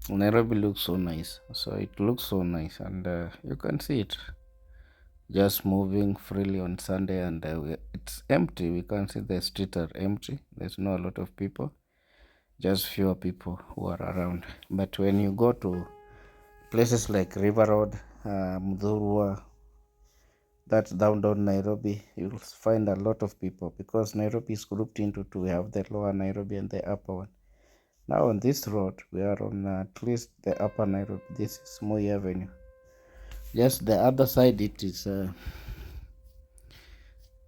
Nairobi looks so nice. So it looks so nice, and you can see it just moving freely on Sunday, and it's empty. We can see the streets are empty. There's not a lot of people, just fewer people who are around. But when you go to places like River Road, Mudhurwa, that's downtown Nairobi, you'll find a lot of people because Nairobi is grouped into two. We have the lower Nairobi and the upper one. Now on this road, we are on at least the upper Nairobi. This is Moi Avenue. Just the other side, it is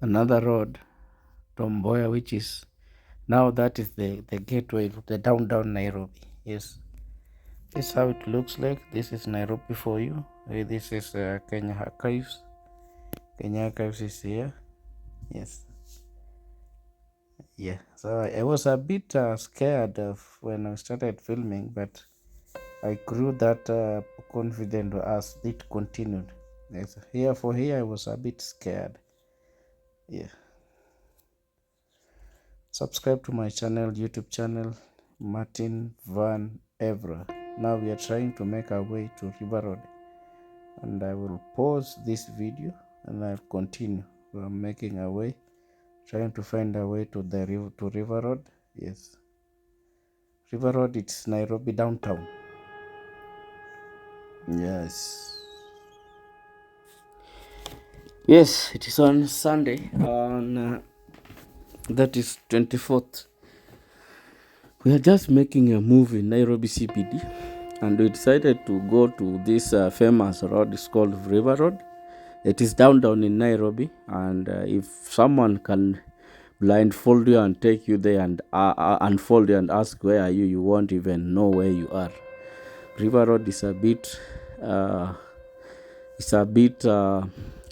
another road, Tomboya, which is now that is the gateway to the downtown Nairobi. Yes, this is how it looks like. This is Nairobi for you. This is Kenya Archives. Kenya Archives is here. Yes. Yeah. So I was a bit scared of when I started filming, but I grew that confident as it continued. Yes. Here I was a bit scared. Yeah. Subscribe to my channel, YouTube channel, Martin Van Evra. Now we are trying to make our way to River Road, and I will pause this video and I'll continue. We are making our way, trying to find our way to the River Road. Yes, River Road. It's Nairobi downtown. Yes. Yes, it is on Sunday, on that is 24th. We are just making a move in Nairobi CBD, and we decided to go to this famous road. It's called River Road. It is downtown in Nairobi, and if someone can blindfold you and take you there and unfold you and ask where are you, you won't even know where you are. River Road is a bit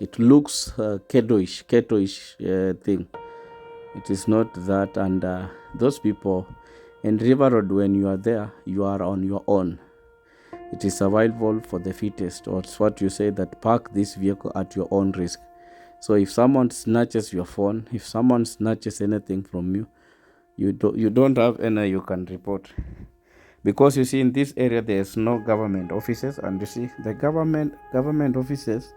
it looks ketoish thing. It is not that, and those people in River Road, when you are there, you are on your own. It is survival for the fittest, or it's what you say, that park this vehicle at your own risk. So if someone snatches your phone, if someone snatches anything from you, you don't have any you can report. Because you see, in this area there's no government offices, and you see the government offices,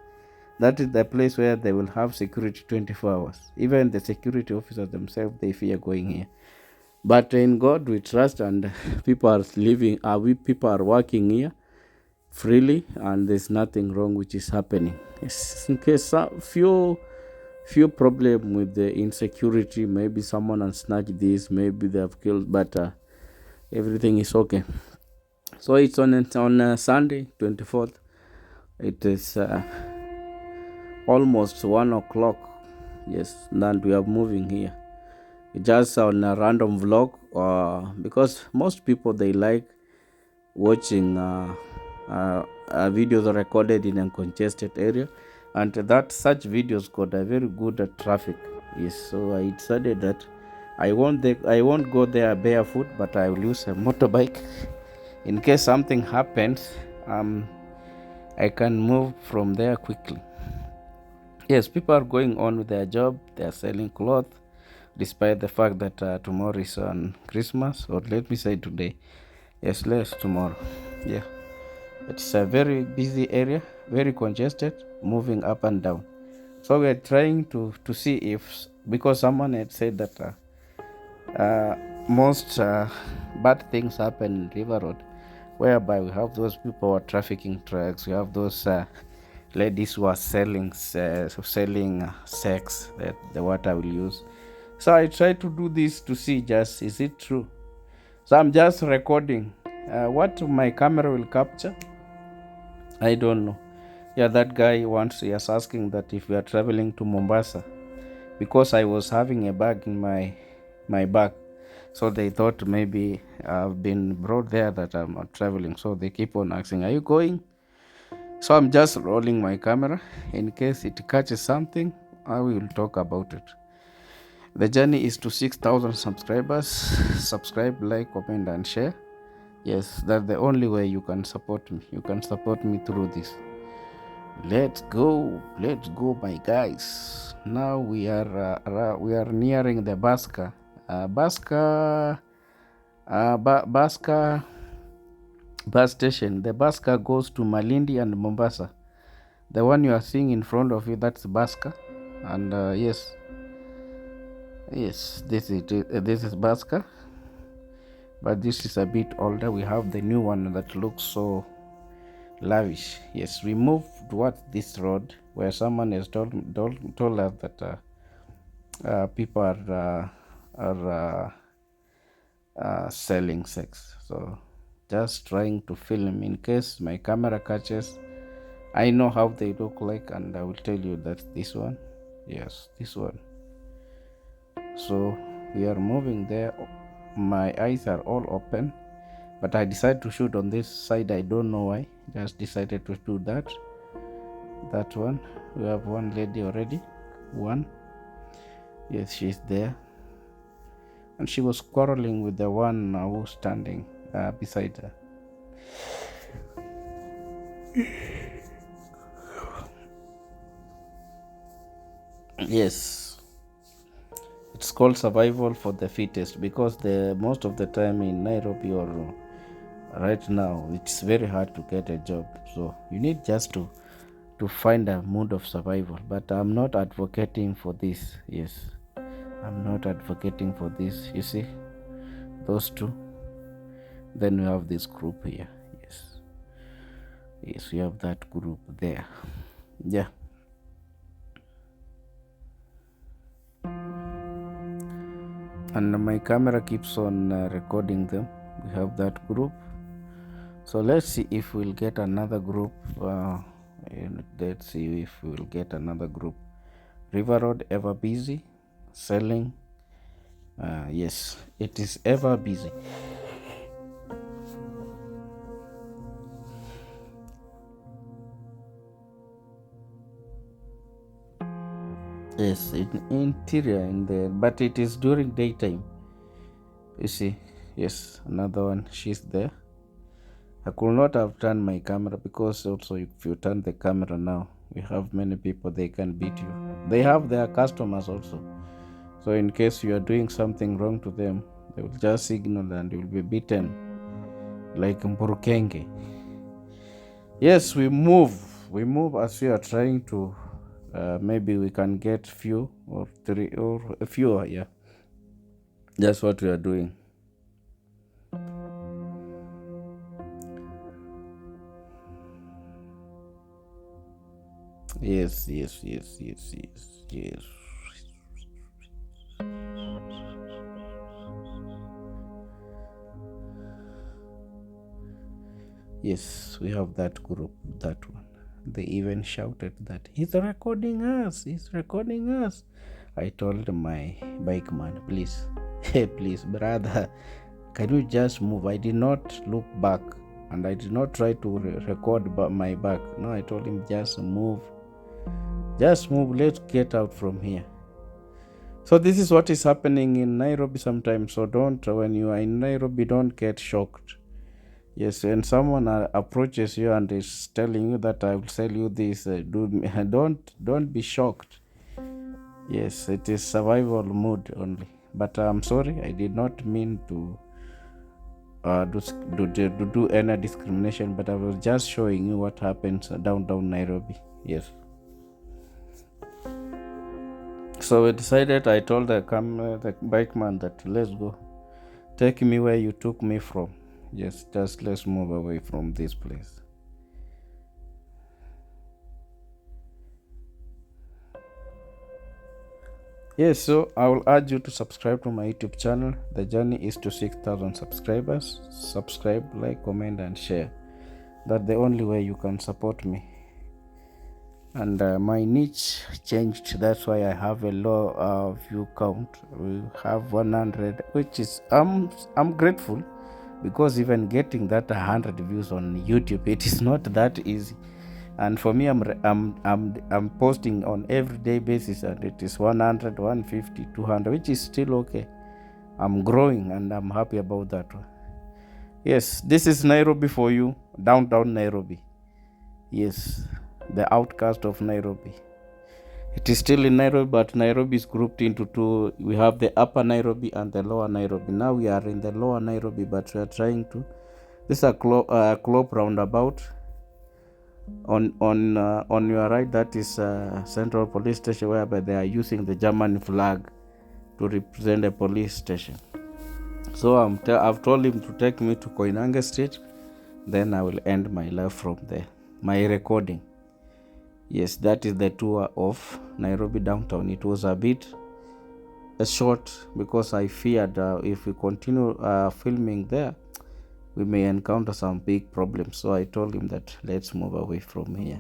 that is the place where they will have security 24 hours. Even the security officers themselves, they fear going here. But in God we trust, and people are living, people are working here freely, and there's nothing wrong which is happening. It's in case few problem with the insecurity, maybe someone has snatched this, maybe they have killed, but everything is okay. So it's on Sunday 24th. It is almost 1 o'clock. Yes, and we are moving here. Just on a random vlog, because most people, they like watching videos recorded in a congested area, and that such videos got a very good traffic. Yes, so I decided that I won't go there barefoot, but I will use a motorbike in case something happens. I can move from there quickly. Yes, people are going on with their job. They are selling clothes, despite the fact that tomorrow is on Christmas, or let me say today. Yes, less tomorrow. Yeah, it's a very busy area, very congested, moving up and down. So we are trying to see if, because someone had said that most bad things happen in River Road, whereby we have those people who are trafficking drugs, we have those ladies who are selling sex, that the word I will use. So I try to do this to see, just is it true. So I'm just recording what my camera will capture. I don't know. Yeah, that guy once, he was asking that if we are traveling to Mombasa, because I was having a bag in my bag. So they thought maybe I've been brought there, that I'm not traveling. So they keep on asking, are you going? So I'm just rolling my camera. In case it catches something, I will talk about it. The journey is to 6,000 subscribers. Subscribe, like, comment, and share. Yes, that's the only way you can support me. You can support me through this. Let's go, my guys. Now we are nearing the Baska bus station. The bus car goes to Malindi and Mombasa. The one you are seeing in front of you, that's bus car. And yes, this is bus car, but this is a bit older. We have the new one that looks so lavish. Yes, we move towards this road where someone has told us that people are selling sex. So just trying to film in case my camera catches. I know how they look like, and I will tell you that this one. Yes, this one. So we are moving there. My eyes are all open, but I decided to shoot on this side. I don't know why. Just decided to do that one. We have one lady already. One. Yes, she's there, and she was quarreling with the one who's standing beside her. Yes, it's called survival for the fittest, because the most of the time in Nairobi or right now it's very hard to get a job. So you need just to find a mood of survival. But I'm not advocating for this. Yes, I'm not advocating for this. You see those two, then we have this group here. Yes, we have that group there. Yeah, and my camera keeps on recording them. We have that group. So let's see if we'll get another group. Let's see if we'll get another group. River Road, ever busy selling. Yes, it is ever busy. Yes, interior in there, but it is during daytime. You see, yes, another one. She's there. I could not have turned my camera, because also if you turn the camera now, we have many people, they can beat you. They have their customers also. So in case you are doing something wrong to them, they will just signal and you will be beaten like Mburukenge. Yes, we move as we are trying to maybe we can get few or three or fewer. Yeah, that's what we are doing. Yes. Yes, we have that group, that one. They even shouted that he's recording us. I told my bike man, please, please, brother, can you just move? I did not look back, and I did not try to record my back. No, I told him, just move. Let's get out from here. So this is what is happening in Nairobi sometimes. So when you are in Nairobi, don't get shocked. Yes, when someone approaches you and is telling you that I will sell you this, don't be shocked. Yes, it is survival mode only. But I'm sorry, I did not mean to do any discrimination, but I was just showing you what happens downtown Nairobi. Yes. So we decided, I told the bike man that let's go. Take me where you took me from. Yes, just let's move away from this place. Yes, so I will urge you to subscribe to my YouTube channel. The journey is to 6,000 subscribers. Subscribe, like, comment, and share. That's the only way you can support me. And my niche changed. That's why I have a low view count. We have 100, which is I'm grateful, because even getting that 100 views on YouTube, it is not that easy. And for me, I'm posting on everyday basis, and it is 100, 150, 200, which is still okay. I'm growing, and I'm happy about that. Yes, this is Nairobi for you, downtown Nairobi. Yes, the outcast of Nairobi. It is still in Nairobi, but Nairobi is grouped into two. We have the upper Nairobi and the lower Nairobi. Now we are in the lower Nairobi, but we are trying to This is a Klopp roundabout. On your right, that is Central Police Station, whereby they are using the German flag to represent a police station. So I've told him to take me to Koinange Street, then I will end my life from there. My recording. Yes, that is the tour of Nairobi downtown. It was a bit short because I feared if we continue filming there, we may encounter some big problems. So I told him that let's move away from here.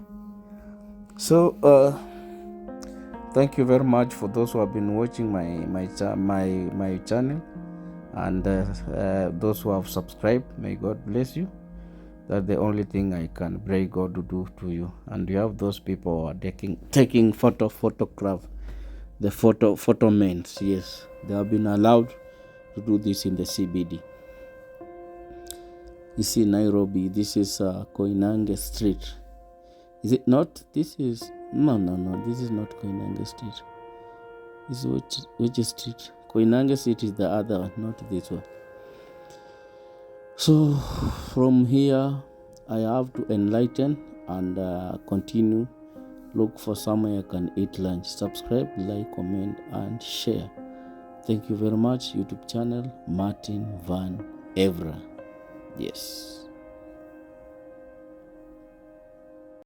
So thank you very much for those who have been watching my channel, and those who have subscribed. May God bless you. That's the only thing I can pray God to do to you. And you have those people who are taking photograph, the photo men. Yes, they have been allowed to do this in the CBD. You see Nairobi. This is Koinange Street. Is it not? This is no. This is not Koinange Street. This is which street? Koinange Street is the other one, not this one. So from here, I have to enlighten and continue. Look for somewhere I can eat lunch. Subscribe, like, comment, and share. Thank you very much. YouTube channel Martin Van Evra. Yes.